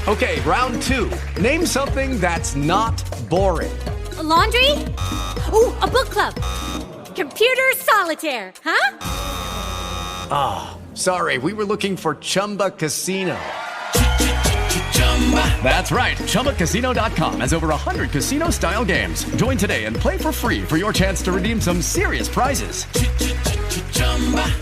Okay, round two. Name something that's not boring. A laundry? Ooh, a book club. Computer solitaire, huh? Ah, oh, sorry, we were looking for Chumba Casino. That's right, ChumbaCasino.com has over 100 casino-style games. Join today and play for free for your chance to redeem some serious prizes.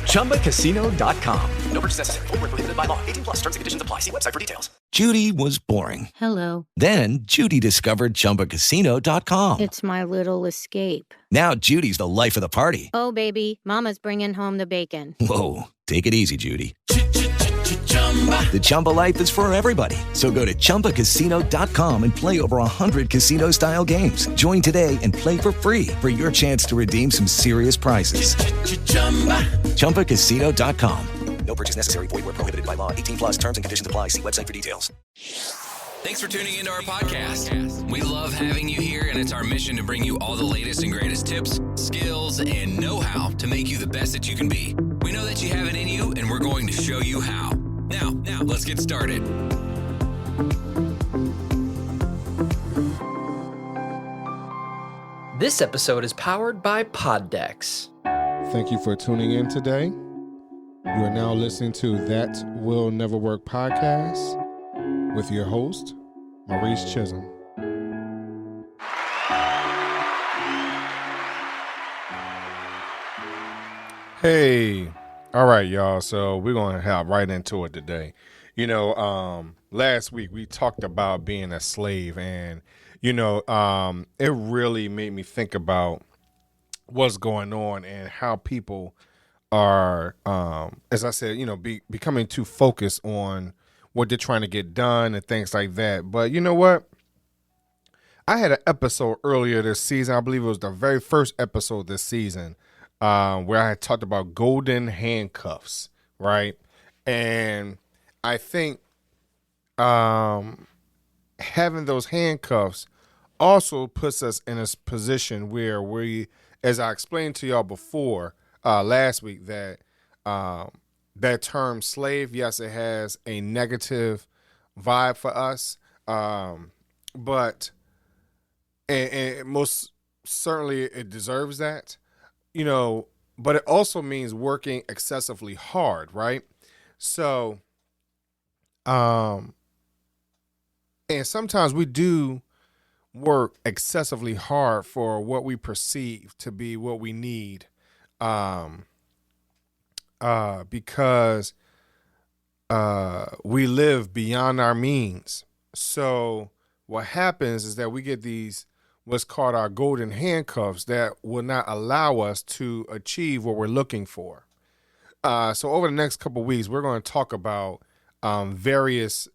ChumbaCasino.com. No purchase necessary. Void where prohibited by law. 18 plus. Terms and conditions apply. See website for details. Judy was boring. Hello. Then Judy discovered ChumbaCasino.com. It's my little escape. Now Judy's the life of the party. Oh, baby, mama's bringing home the bacon. Whoa, take it easy, Judy. The Chumba life is for everybody. So go to ChumbaCasino.com and play over 100 casino-style games. Join today and play for free for your chance to redeem some serious prizes. ChumbaCasino.com. No purchase necessary. Void where prohibited by law. 18 plus terms and conditions apply. See website for details. Thanks for tuning into our podcast. We love having you here, and it's our mission to bring you all the latest and greatest tips, skills, and know-how to make you the best that you can be. We know that you have it in you, and we're going to show you how. Now, let's get started. This episode is powered by Poddex. Thank you for tuning in today. You are now listening to That Will Never Work podcast with your host, Maurice Chisholm. Hey, all right, y'all. So we're going to hop right into it today. You know, last week we talked about being a slave, and, you know, it really made me think about what's going on and how people are, as I said, you know, becoming too focused on what they're trying to get done and things like that. But you know what? I had an episode earlier this season. I believe it was the very first episode this season, where I had talked about golden handcuffs, right? And I think having those handcuffs also puts us in a position where we, as I explained to y'all before last week, that that term slave, yes, it has a negative vibe for us, but and most certainly it deserves that, you know, but it also means working excessively hard, right? So, and sometimes we do work excessively hard for what we perceive to be what we need, because we live beyond our means. So what happens is that we get these what's called our golden handcuffs that will not allow us to achieve what we're looking for. So over the next couple of weeks, we're going to talk about various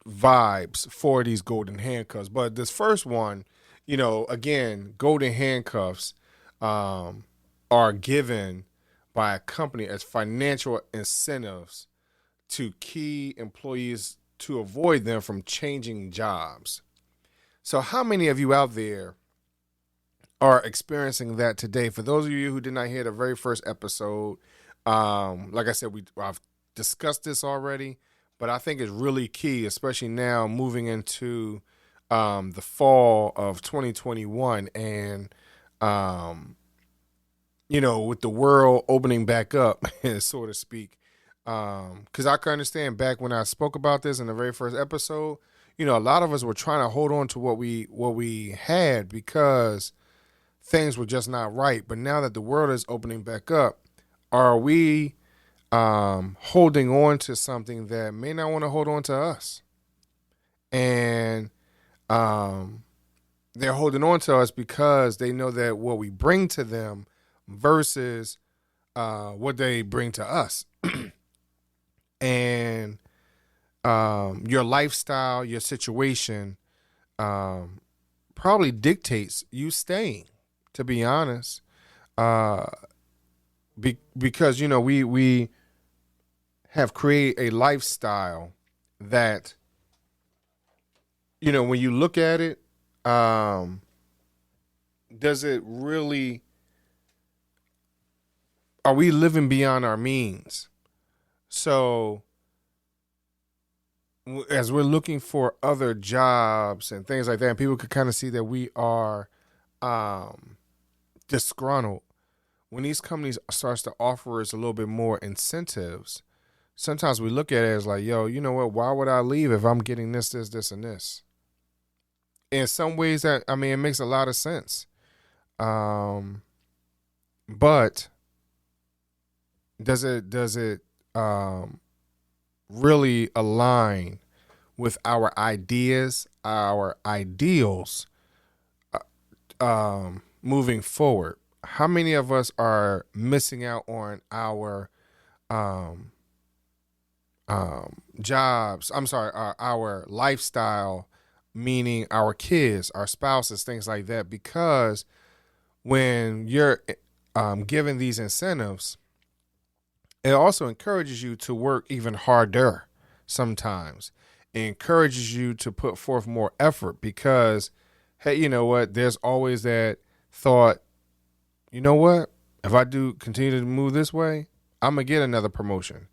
vibes for these golden handcuffs. But this first one, you know, again, golden handcuffs are given by a company as financial incentives to key employees to avoid them from changing jobs. So how many of you out there are experiencing that today? For those of you who did not hear the very first episode, like I said, I've discussed this already, but I think it's really key, especially now moving into the fall of 2021 and, you know, with the world opening back up, so to speak. Because I can understand back when I spoke about this in the very first episode, you know, a lot of us were trying to hold on to what we had because things were just not right. But now that the world is opening back up, are we holding on to something that may not want to hold on to us? And they're holding on to us because they know that what we bring to them versus what they bring to us. And your lifestyle, your situation probably dictates you staying, to be honest. Because, you know, we have created a lifestyle that, you know, when you look at it, does it really, are we living beyond our means? So as we're looking for other jobs and things like that, and people could kind of see that we are disgruntled. When these companies starts to offer us a little bit more incentives, sometimes we look at it as like, yo, you know what? Why would I leave if I'm getting this, and this? In some ways, it makes a lot of sense. But does it really align with our ideas, our ideals, moving forward? How many of us are missing out on our jobs? Our lifestyle, meaning our kids, our spouses, things like that, because when you're given these incentives, it also encourages you to work even harder sometimes. It encourages you to put forth more effort because, hey, you know what? There's always that thought, you know what? If I do continue to move this way, I'm going to get another promotion.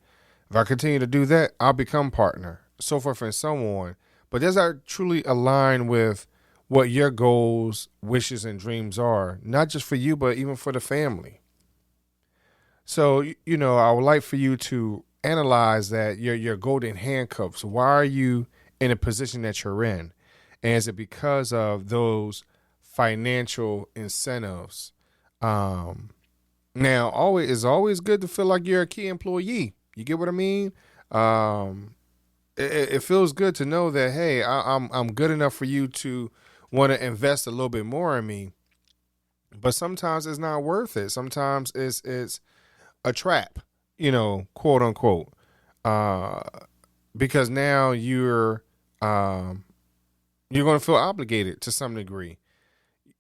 If I continue to do that, I'll become partner, so forth and so on. But does that truly align with what your goals, wishes, and dreams are, not just for you, but even for the family? So, I would like for you to analyze that your golden handcuffs. Why are you in a position that you're in? And is it because of those financial incentives? Now, it's always good to feel like you're a key employee. You get what I mean? It feels good to know that, hey, I'm good enough for you to want to invest a little bit more in me. But sometimes it's not worth it. Sometimes it's a trap, quote unquote, because now you're going to feel obligated to some degree.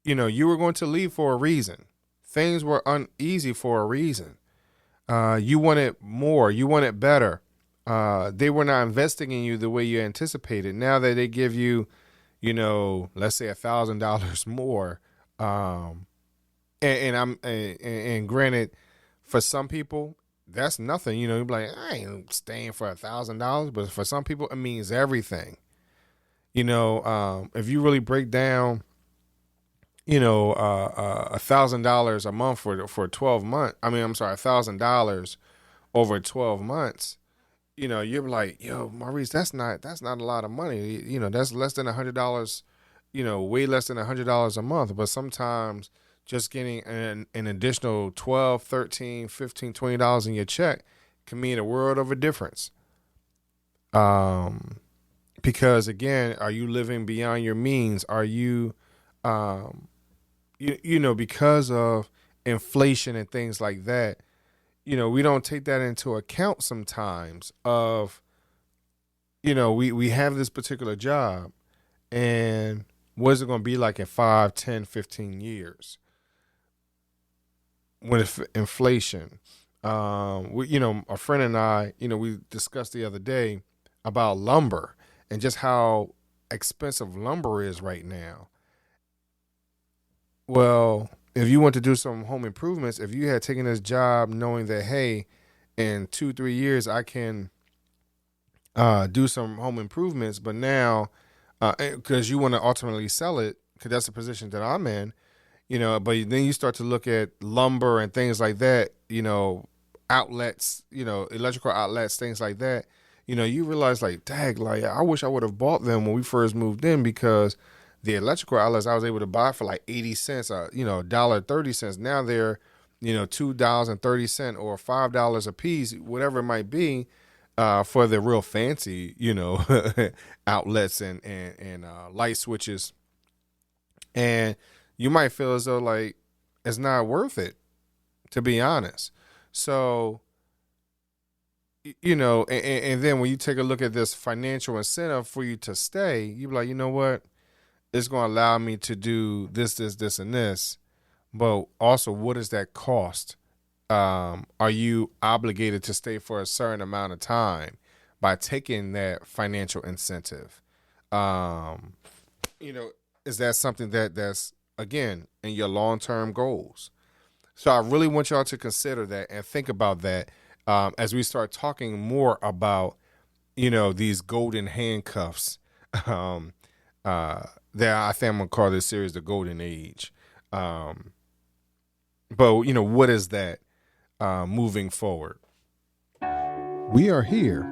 You were going to leave for a reason. Things were uneasy for a reason. You wanted more. You wanted better. They were not investing in you the way you anticipated. Now that they give you, let's say $1,000 more, and granted, for some people that's nothing. You're like, I ain't staying for $1,000, but for some people it means everything. If you really break down, $1,000 a month for 12 months. $1,000 over 12 months. You're like, yo, Maurice, that's not a lot of money. That's less than $100. Way less than $100 a month. But sometimes just getting an additional $12, $13, $15, $20 in your check can mean a world of a difference. Because again, are you living beyond your means? Are you, because of inflation and things like that, we don't take that into account sometimes of, we have this particular job and what is it going to be like in 5, 10, 15 years with inflation? A friend and I, we discussed the other day about lumber and just how expensive lumber is right now. Well, if you want to do some home improvements, if you had taken this job knowing that, hey, in 2-3 years I can do some home improvements, but now because you want to ultimately sell it, because that's the position that I'm in, but then you start to look at lumber and things like that, outlets, electrical outlets, things like that, you realize like, dang, like I wish I would have bought them when we first moved in, because the electrical outlets I was able to buy for like 80 cents, $1.30. Now they're, $2.30 or $5 a piece, whatever it might be, for the real fancy, outlets and light switches. And you might feel as though like it's not worth it, to be honest. So, and then when you take a look at this financial incentive for you to stay, you be like, you know what? It's going to allow me to do this, and this. But also, what does that cost? Are you obligated to stay for a certain amount of time by taking that financial incentive? Is that something that's, again, in your long-term goals? So I really want y'all to consider that and think about that as we start talking more about these golden handcuffs that I think I'm going to call this series the Golden Age. But, what is that moving forward? We are here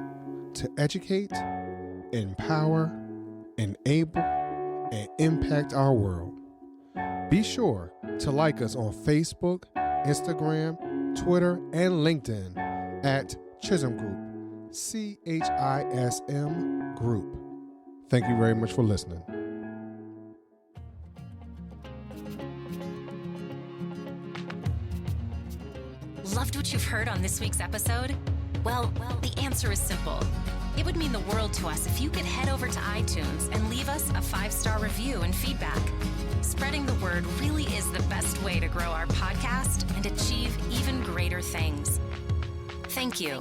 to educate, empower, enable, and impact our world. Be sure to like us on Facebook, Instagram, Twitter, and LinkedIn at Chisholm Group, CHISM Group. Thank you very much for listening. Loved what you've heard on this week's episode? Well, the answer is simple. It would mean the world to us if you could head over to iTunes and leave us a 5-star review and feedback. Spreading the word really is the best way to grow our podcast and achieve even greater things. Thank you.